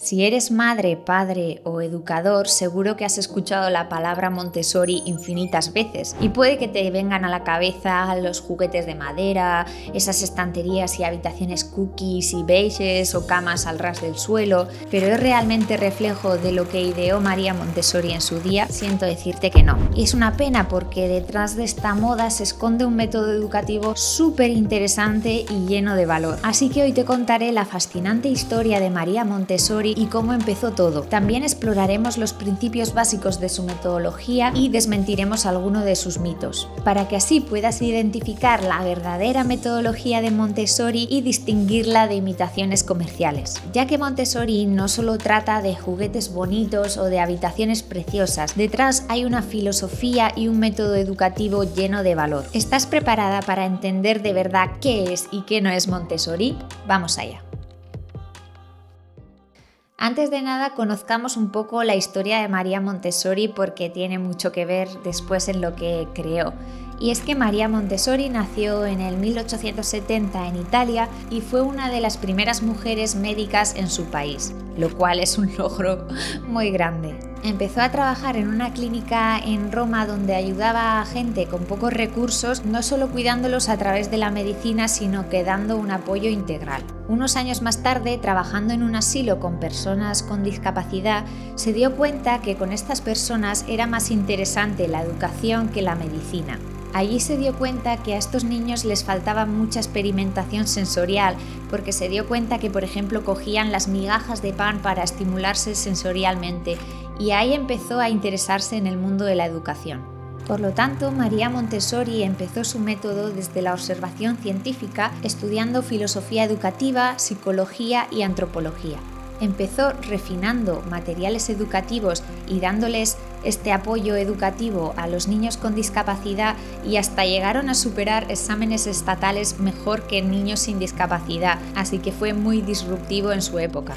Si eres madre, padre o educador, seguro que has escuchado la palabra Montessori infinitas veces y puede que te vengan a la cabeza los juguetes de madera, esas estanterías y habitaciones cookies y beiges o camas al ras del suelo, pero ¿es realmente reflejo de lo que ideó María Montessori en su día? Siento decirte que no. Y es una pena porque detrás de esta moda se esconde un método educativo súper interesante y lleno de valor. Así que hoy te contaré la fascinante historia de María Montessori y cómo empezó todo. También exploraremos los principios básicos de su metodología y desmentiremos alguno de sus mitos, para que así puedas identificar la verdadera metodología de Montessori y distinguirla de imitaciones comerciales. Ya que Montessori no solo trata de juguetes bonitos o de habitaciones preciosas, detrás hay una filosofía y un método educativo lleno de valor. ¿Estás preparada para entender de verdad qué es y qué no es Montessori? Vamos allá. Antes de nada, conozcamos un poco la historia de María Montessori porque tiene mucho que ver después en lo que creó. Y es que María Montessori nació en el 1870 en Italia y fue una de las primeras mujeres médicas en su país, lo cual es un logro muy grande. Empezó a trabajar en una clínica en Roma donde ayudaba a gente con pocos recursos, no solo cuidándolos a través de la medicina, sino que dando un apoyo integral. Unos años más tarde, trabajando en un asilo con personas con discapacidad, se dio cuenta que con estas personas era más interesante la educación que la medicina. Allí se dio cuenta que a estos niños les faltaba mucha experimentación sensorial, porque se dio cuenta que, por ejemplo, cogían las migajas de pan para estimularse sensorialmente, y ahí empezó a interesarse en el mundo de la educación. Por lo tanto, María Montessori empezó su método desde la observación científica, estudiando filosofía educativa, psicología y antropología. Empezó refinando materiales educativos y dándoles este apoyo educativo a los niños con discapacidad y hasta llegaron a superar exámenes estatales mejor que niños sin discapacidad, así que fue muy disruptivo en su época.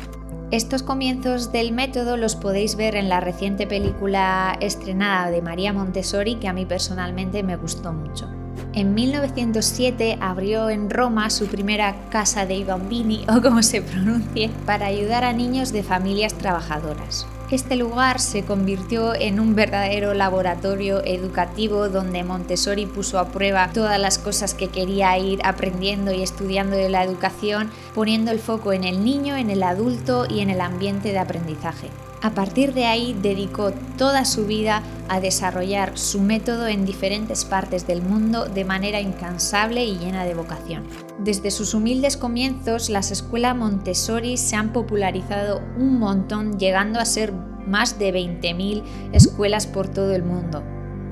Estos comienzos del método los podéis ver en la reciente película estrenada de María Montessori, que a mí personalmente me gustó mucho. En 1907 abrió en Roma su primera Casa dei Bambini, o como se pronuncie, para ayudar a niños de familias trabajadoras. Este lugar se convirtió en un verdadero laboratorio educativo donde Montessori puso a prueba todas las cosas que quería ir aprendiendo y estudiando de la educación, poniendo el foco en el niño, en el adulto y en el ambiente de aprendizaje. A partir de ahí dedicó toda su vida a desarrollar su método en diferentes partes del mundo de manera incansable y llena de vocación. Desde sus humildes comienzos, las escuelas Montessori se han popularizado un montón, llegando a ser más de 20.000 escuelas por todo el mundo.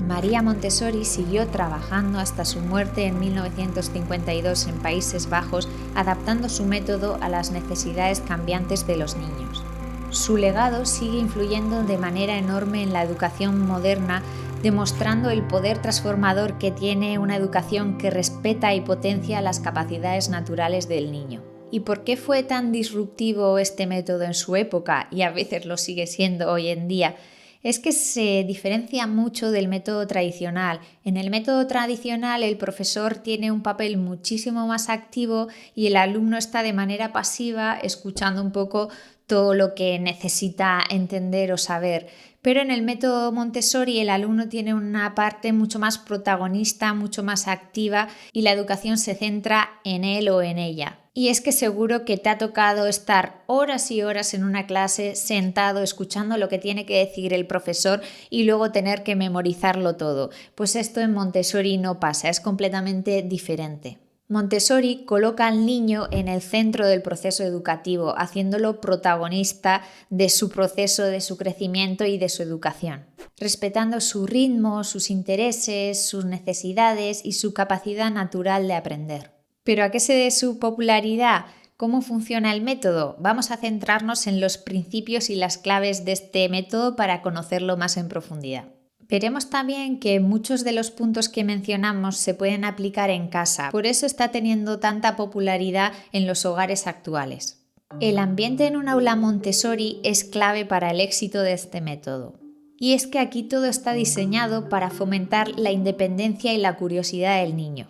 María Montessori siguió trabajando hasta su muerte en 1952 en Países Bajos, adaptando su método a las necesidades cambiantes de los niños. Su legado sigue influyendo de manera enorme en la educación moderna, demostrando el poder transformador que tiene una educación que respeta y potencia las capacidades naturales del niño. ¿Y por qué fue tan disruptivo este método en su época y a veces lo sigue siendo hoy en día? Es que se diferencia mucho del método tradicional. En el método tradicional el profesor tiene un papel muchísimo más activo y el alumno está de manera pasiva escuchando un poco todo lo que necesita entender o saber. Pero en el método Montessori el alumno tiene una parte mucho más protagonista, mucho más activa y la educación se centra en él o en ella. Y es que seguro que te ha tocado estar horas y horas en una clase sentado escuchando lo que tiene que decir el profesor y luego tener que memorizarlo todo. Pues esto en Montessori no pasa, es completamente diferente. Montessori coloca al niño en el centro del proceso educativo, haciéndolo protagonista de su proceso, de su crecimiento y de su educación, respetando su ritmo, sus intereses, sus necesidades y su capacidad natural de aprender. ¿Pero a qué se debe su popularidad? ¿Cómo funciona el método? Vamos a centrarnos en los principios y las claves de este método para conocerlo más en profundidad. Veremos también que muchos de los puntos que mencionamos se pueden aplicar en casa, por eso está teniendo tanta popularidad en los hogares actuales. El ambiente en un aula Montessori es clave para el éxito de este método. Y es que aquí todo está diseñado para fomentar la independencia y la curiosidad del niño.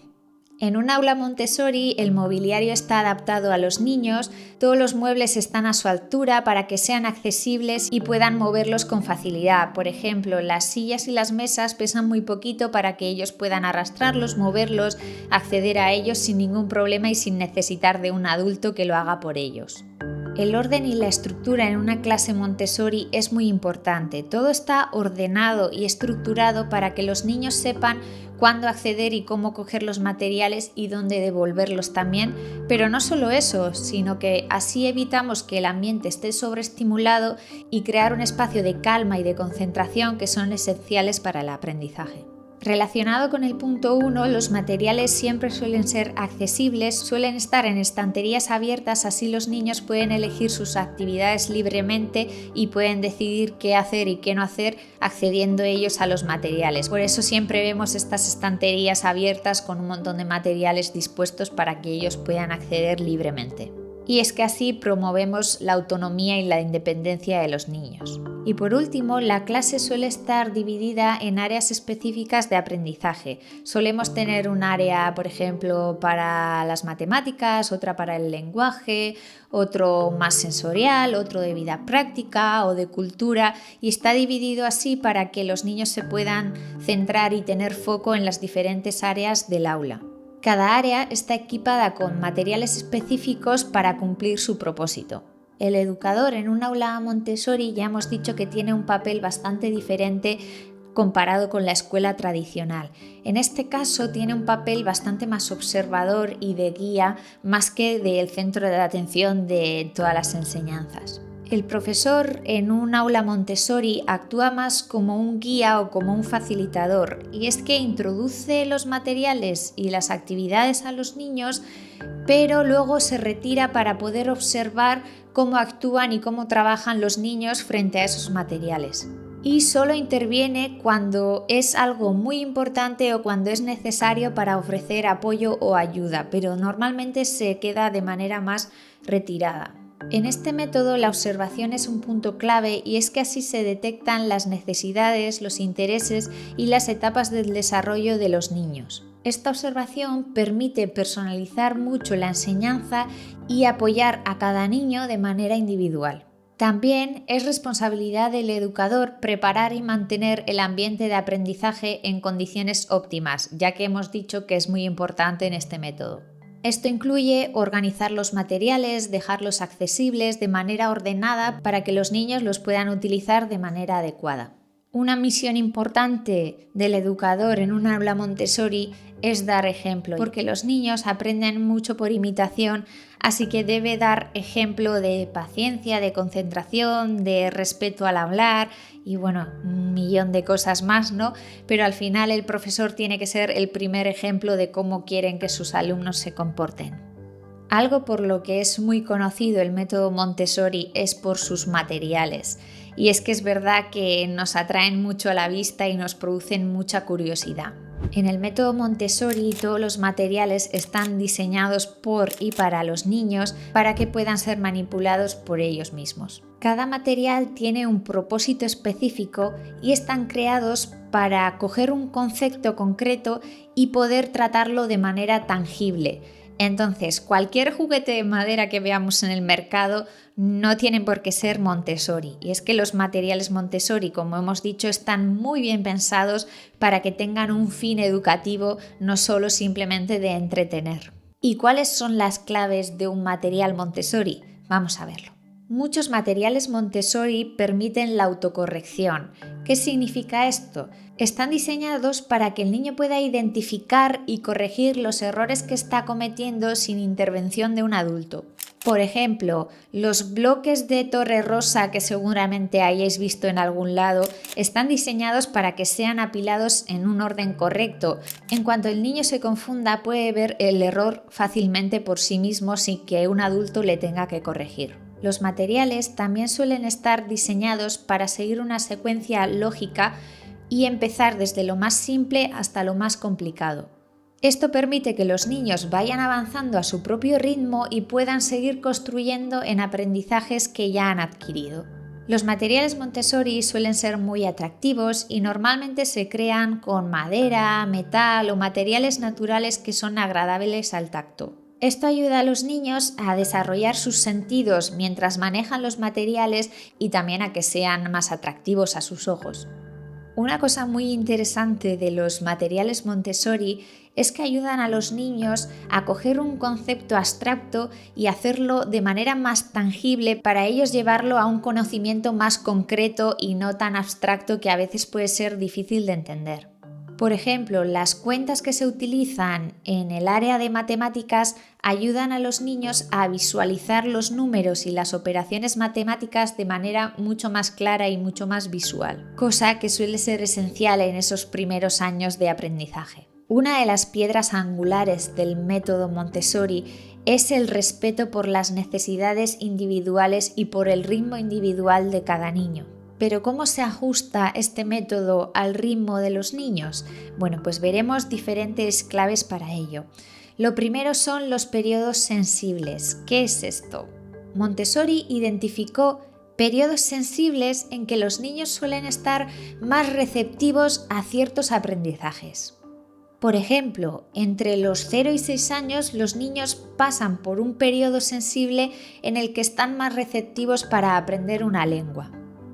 En un aula Montessori el mobiliario está adaptado a los niños, todos los muebles están a su altura para que sean accesibles y puedan moverlos con facilidad. Por ejemplo, las sillas y las mesas pesan muy poquito para que ellos puedan arrastrarlos, moverlos, acceder a ellos sin ningún problema y sin necesitar de un adulto que lo haga por ellos. El orden y la estructura en una clase Montessori es muy importante. Todo está ordenado y estructurado para que los niños sepan cuándo acceder y cómo coger los materiales y dónde devolverlos también, pero no solo eso, sino que así evitamos que el ambiente esté sobreestimulado y crear un espacio de calma y de concentración que son esenciales para el aprendizaje. Relacionado con el punto 1, los materiales siempre suelen ser accesibles, suelen estar en estanterías abiertas, así los niños pueden elegir sus actividades libremente y pueden decidir qué hacer y qué no hacer accediendo ellos a los materiales. Por eso siempre vemos estas estanterías abiertas con un montón de materiales dispuestos para que ellos puedan acceder libremente. Y es que así promovemos la autonomía y la independencia de los niños. Y por último, la clase suele estar dividida en áreas específicas de aprendizaje. Solemos tener un área, por ejemplo, para las matemáticas, otra para el lenguaje, otro más sensorial, otro de vida práctica o de cultura, y está dividido así para que los niños se puedan centrar y tener foco en las diferentes áreas del aula. Cada área está equipada con materiales específicos para cumplir su propósito. El educador en un aula Montessori ya hemos dicho que tiene un papel bastante diferente comparado con la escuela tradicional. En este caso tiene un papel bastante más observador y de guía más que del centro de atención de todas las enseñanzas. El profesor en un aula Montessori actúa más como un guía o como un facilitador, y es que introduce los materiales y las actividades a los niños, pero luego se retira para poder observar cómo actúan y cómo trabajan los niños frente a esos materiales. Y solo interviene cuando es algo muy importante o cuando es necesario para ofrecer apoyo o ayuda, pero normalmente se queda de manera más retirada. En este método la observación es un punto clave, y es que así se detectan las necesidades, los intereses y las etapas del desarrollo de los niños. Esta observación permite personalizar mucho la enseñanza y apoyar a cada niño de manera individual. También es responsabilidad del educador preparar y mantener el ambiente de aprendizaje en condiciones óptimas, ya que hemos dicho que es muy importante en este método. Esto incluye organizar los materiales, dejarlos accesibles de manera ordenada para que los niños los puedan utilizar de manera adecuada. Una misión importante del educador en un aula Montessori es dar ejemplo, porque los niños aprenden mucho por imitación, así que debe dar ejemplo de paciencia, de concentración, de respeto al hablar y un millón de cosas más, ¿no? Pero al final el profesor tiene que ser el primer ejemplo de cómo quieren que sus alumnos se comporten. Algo por lo que es muy conocido el método Montessori es por sus materiales. Y es que es verdad que nos atraen mucho a la vista y nos producen mucha curiosidad. En el método Montessori todos los materiales están diseñados por y para los niños para que puedan ser manipulados por ellos mismos. Cada material tiene un propósito específico y están creados para coger un concepto concreto y poder tratarlo de manera tangible. Entonces, cualquier juguete de madera que veamos en el mercado no tiene por qué ser Montessori. Y es que los materiales Montessori, como hemos dicho, están muy bien pensados para que tengan un fin educativo, no solo simplemente de entretener. ¿Y cuáles son las claves de un material Montessori? Vamos a verlo. Muchos materiales Montessori permiten la autocorrección. ¿Qué significa esto? Están diseñados para que el niño pueda identificar y corregir los errores que está cometiendo sin intervención de un adulto. Por ejemplo, los bloques de torre rosa que seguramente hayáis visto en algún lado están diseñados para que sean apilados en un orden correcto. En cuanto el niño se confunda, puede ver el error fácilmente por sí mismo sin que un adulto le tenga que corregir. Los materiales también suelen estar diseñados para seguir una secuencia lógica y empezar desde lo más simple hasta lo más complicado. Esto permite que los niños vayan avanzando a su propio ritmo y puedan seguir construyendo en aprendizajes que ya han adquirido. Los materiales Montessori suelen ser muy atractivos y normalmente se crean con madera, metal o materiales naturales que son agradables al tacto. Esto ayuda a los niños a desarrollar sus sentidos mientras manejan los materiales y también a que sean más atractivos a sus ojos. Una cosa muy interesante de los materiales Montessori es que ayudan a los niños a coger un concepto abstracto y hacerlo de manera más tangible para ellos llevarlo a un conocimiento más concreto y no tan abstracto que a veces puede ser difícil de entender. Por ejemplo, las cuentas que se utilizan en el área de matemáticas ayudan a los niños a visualizar los números y las operaciones matemáticas de manera mucho más clara y mucho más visual, cosa que suele ser esencial en esos primeros años de aprendizaje. Una de las piedras angulares del método Montessori es el respeto por las necesidades individuales y por el ritmo individual de cada niño. Pero ¿cómo se ajusta este método al ritmo de los niños? Bueno, pues veremos diferentes claves para ello. Lo primero son los periodos sensibles. ¿Qué es esto? Montessori identificó periodos sensibles en que los niños suelen estar más receptivos a ciertos aprendizajes. Por ejemplo, entre los 0 y 6 años los niños pasan por un periodo sensible en el que están más receptivos para aprender una lengua.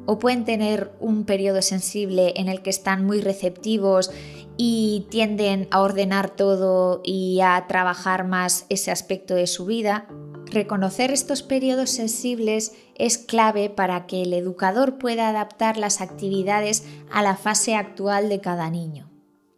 O pueden tener un periodo sensible en el que están muy receptivos y tienden a ordenar todo y a trabajar más ese aspecto de su vida. Reconocer estos periodos sensibles es clave para que el educador pueda adaptar las actividades a la fase actual de cada niño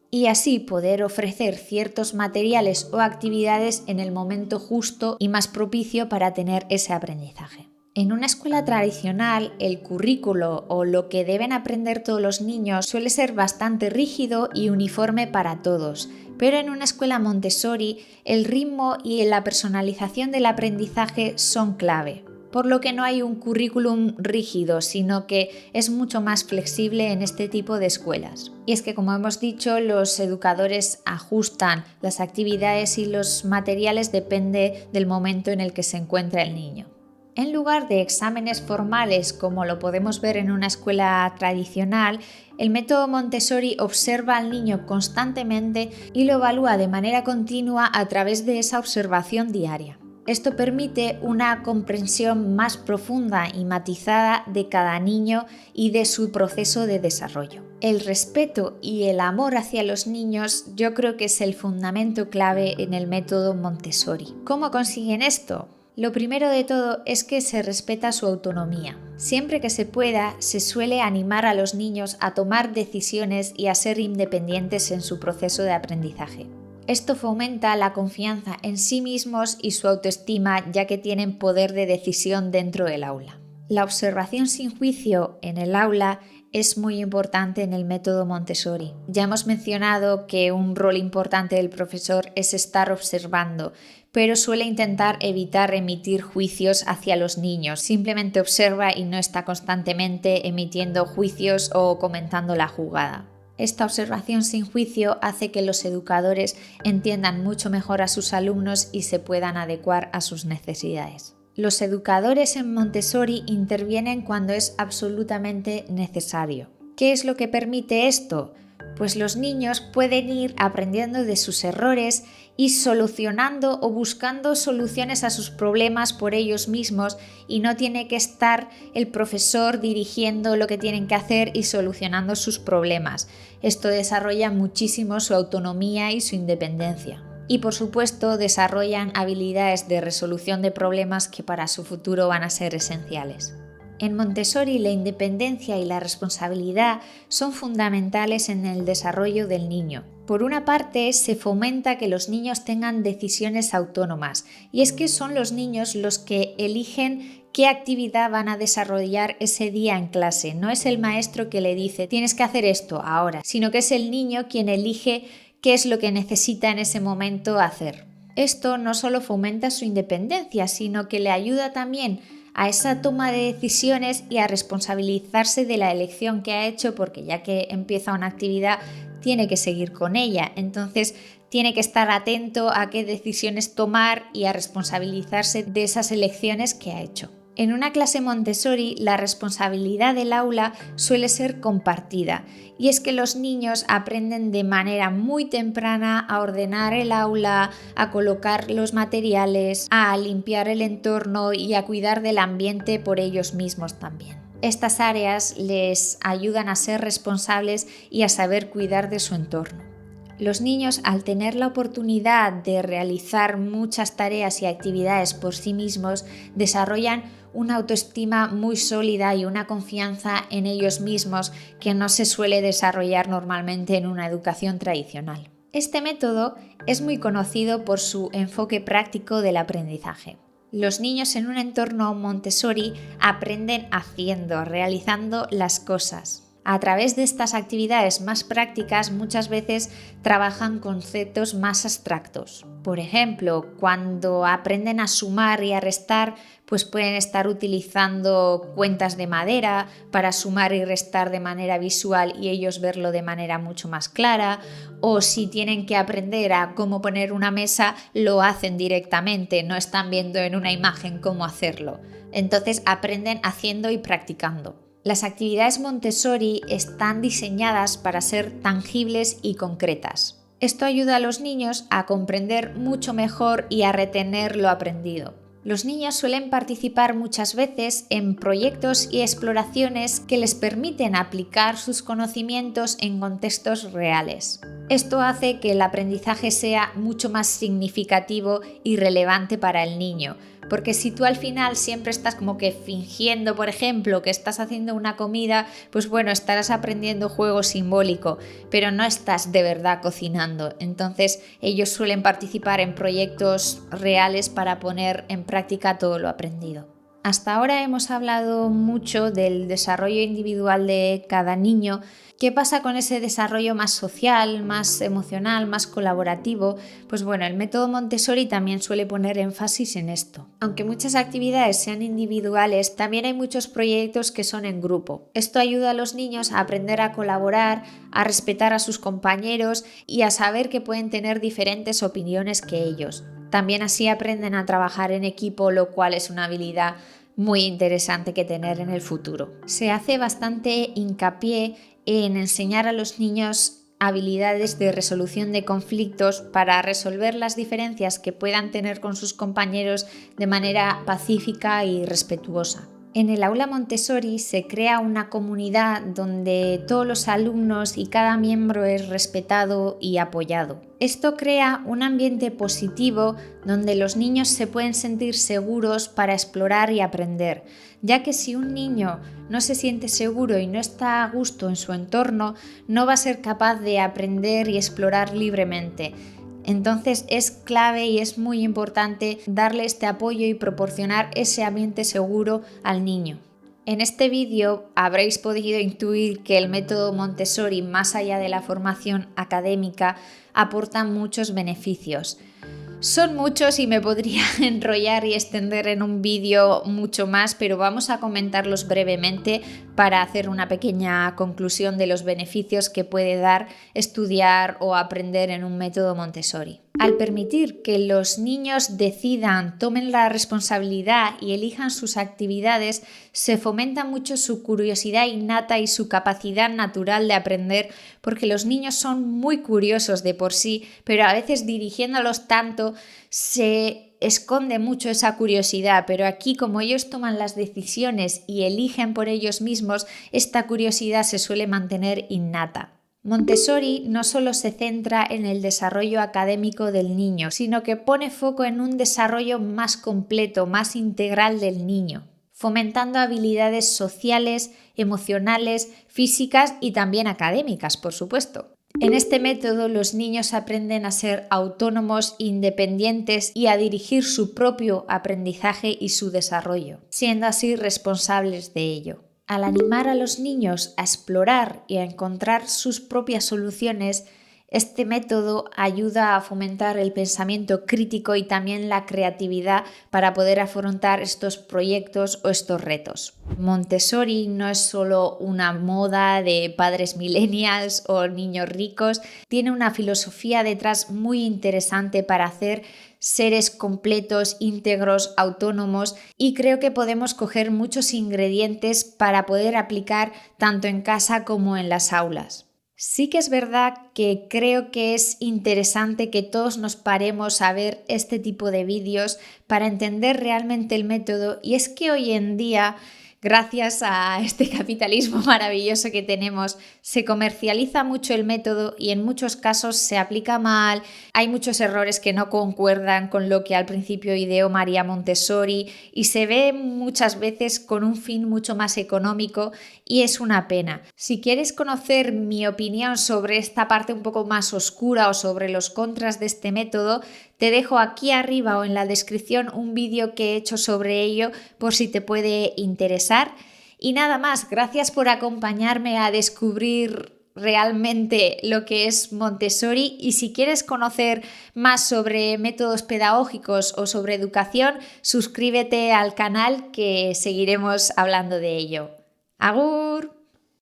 y así poder ofrecer ciertos materiales o actividades en el momento justo y más propicio para tener ese aprendizaje. En una escuela tradicional, el currículo o lo que deben aprender todos los niños suele ser bastante rígido y uniforme para todos, pero en una escuela Montessori, el ritmo y la personalización del aprendizaje son clave, por lo que no hay un currículum rígido, sino que es mucho más flexible en este tipo de escuelas. Y es que, como hemos dicho, los educadores ajustan las actividades y los materiales depende del momento en el que se encuentra el niño. En lugar de exámenes formales, como lo podemos ver en una escuela tradicional, el método Montessori observa al niño constantemente y lo evalúa de manera continua a través de esa observación diaria. Esto permite una comprensión más profunda y matizada de cada niño y de su proceso de desarrollo. El respeto y el amor hacia los niños yo creo que es el fundamento clave en el método Montessori. ¿Cómo consiguen esto? Lo primero de todo es que se respeta su autonomía. Siempre que se pueda, se suele animar a los niños a tomar decisiones y a ser independientes en su proceso de aprendizaje. Esto fomenta la confianza en sí mismos y su autoestima, ya que tienen poder de decisión dentro del aula. La observación sin juicio en el aula es muy importante en el método Montessori. Ya hemos mencionado que un rol importante del profesor es estar observando, pero suele intentar evitar emitir juicios hacia los niños. Simplemente observa y no está constantemente emitiendo juicios o comentando la jugada. Esta observación sin juicio hace que los educadores entiendan mucho mejor a sus alumnos y se puedan adecuar a sus necesidades. Los educadores en Montessori intervienen cuando es absolutamente necesario. ¿Qué es lo que permite esto? Pues los niños pueden ir aprendiendo de sus errores y solucionando o buscando soluciones a sus problemas por ellos mismos y no tiene que estar el profesor dirigiendo lo que tienen que hacer y solucionando sus problemas. Esto desarrolla muchísimo su autonomía y su independencia. Y por supuesto desarrollan habilidades de resolución de problemas que para su futuro van a ser esenciales. En Montessori la independencia y la responsabilidad son fundamentales en el desarrollo del niño. Por una parte, se fomenta que los niños tengan decisiones autónomas, y es que son los niños los que eligen qué actividad van a desarrollar ese día en clase. No es el maestro que le dice tienes que hacer esto ahora, sino que es el niño quien elige qué es lo que necesita en ese momento hacer. Esto no solo fomenta su independencia, sino que le ayuda también a esa toma de decisiones y a responsabilizarse de la elección que ha hecho, porque ya que empieza una actividad tiene que seguir con ella, entonces tiene que estar atento a qué decisiones tomar y a responsabilizarse de esas elecciones que ha hecho. En una clase Montessori, la responsabilidad del aula suele ser compartida, y es que los niños aprenden de manera muy temprana a ordenar el aula, a colocar los materiales, a limpiar el entorno y a cuidar del ambiente por ellos mismos también. Estas áreas les ayudan a ser responsables y a saber cuidar de su entorno. Los niños, al tener la oportunidad de realizar muchas tareas y actividades por sí mismos, desarrollan una autoestima muy sólida y una confianza en ellos mismos que no se suele desarrollar normalmente en una educación tradicional. Este método es muy conocido por su enfoque práctico del aprendizaje. Los niños en un entorno Montessori aprenden haciendo, realizando las cosas. A través de estas actividades más prácticas muchas veces trabajan conceptos más abstractos. Por ejemplo, cuando aprenden a sumar y a restar, pues pueden estar utilizando cuentas de madera para sumar y restar de manera visual y ellos verlo de manera mucho más clara, o si tienen que aprender a cómo poner una mesa, lo hacen directamente, no están viendo en una imagen cómo hacerlo. Entonces aprenden haciendo y practicando. Las actividades Montessori están diseñadas para ser tangibles y concretas. Esto ayuda a los niños a comprender mucho mejor y a retener lo aprendido. Los niños suelen participar muchas veces en proyectos y exploraciones que les permiten aplicar sus conocimientos en contextos reales. Esto hace que el aprendizaje sea mucho más significativo y relevante para el niño, porque si tú al final siempre estás como que fingiendo, por ejemplo, que estás haciendo una comida, pues bueno, estarás aprendiendo juego simbólico, pero no estás de verdad cocinando. Entonces ellos suelen participar en proyectos reales para poner en práctica todo lo aprendido. Hasta ahora hemos hablado mucho del desarrollo individual de cada niño. ¿Qué pasa con ese desarrollo más social, más emocional, más colaborativo? Pues bueno, el método Montessori también suele poner énfasis en esto. Aunque muchas actividades sean individuales, también hay muchos proyectos que son en grupo. Esto ayuda a los niños a aprender a colaborar, a respetar a sus compañeros y a saber que pueden tener diferentes opiniones que ellos. También así aprenden a trabajar en equipo, lo cual es una habilidad muy interesante que tener en el futuro. Se hace bastante hincapié en enseñar a los niños habilidades de resolución de conflictos para resolver las diferencias que puedan tener con sus compañeros de manera pacífica y respetuosa. En el aula Montessori se crea una comunidad donde todos los alumnos y cada miembro es respetado y apoyado. Esto crea un ambiente positivo donde los niños se pueden sentir seguros para explorar y aprender, ya que si un niño no se siente seguro y no está a gusto en su entorno, no va a ser capaz de aprender y explorar libremente. Entonces es clave y es muy importante darle este apoyo y proporcionar ese ambiente seguro al niño. En este vídeo habréis podido intuir que el método Montessori, más allá de la formación académica, aporta muchos beneficios. Son muchos y me podría enrollar y extender en un vídeo mucho más, pero vamos a comentarlos brevemente para hacer una pequeña conclusión de los beneficios que puede dar estudiar o aprender en un método Montessori. Al permitir que los niños decidan, tomen la responsabilidad y elijan sus actividades, se fomenta mucho su curiosidad innata y su capacidad natural de aprender, porque los niños son muy curiosos de por sí, pero a veces dirigiéndolos tanto se esconde mucho esa curiosidad, pero aquí como ellos toman las decisiones y eligen por ellos mismos, esta curiosidad se suele mantener innata. Montessori no solo se centra en el desarrollo académico del niño, sino que pone foco en un desarrollo más completo, más integral del niño, fomentando habilidades sociales, emocionales, físicas y también académicas, por supuesto. En este método los niños aprenden a ser autónomos, independientes y a dirigir su propio aprendizaje y su desarrollo, siendo así responsables de ello. Al animar a los niños a explorar y a encontrar sus propias soluciones, Este método ayuda a fomentar el pensamiento crítico y también la creatividad para poder afrontar estos proyectos o estos retos. Montessori no es solo una moda de padres millennials o niños ricos, tiene una filosofía detrás muy interesante para hacer seres completos, íntegros, autónomos, y creo que podemos coger muchos ingredientes para poder aplicar tanto en casa como en las aulas. Sí que es verdad que creo que es interesante que todos nos paremos a ver este tipo de vídeos para entender realmente el método, y es que hoy en día, gracias a este capitalismo maravilloso que tenemos, se comercializa mucho el método y en muchos casos se aplica mal, hay muchos errores que no concuerdan con lo que al principio ideó María Montessori y se ve muchas veces con un fin mucho más económico, y es una pena. Si quieres conocer mi opinión sobre esta parte un poco más oscura o sobre los contras de este método, te dejo aquí arriba o en la descripción un vídeo que he hecho sobre ello por si te puede interesar. Y nada más, gracias por acompañarme a descubrir realmente lo que es Montessori, y si quieres conocer más sobre métodos pedagógicos o sobre educación, suscríbete al canal que seguiremos hablando de ello. ¡Agur!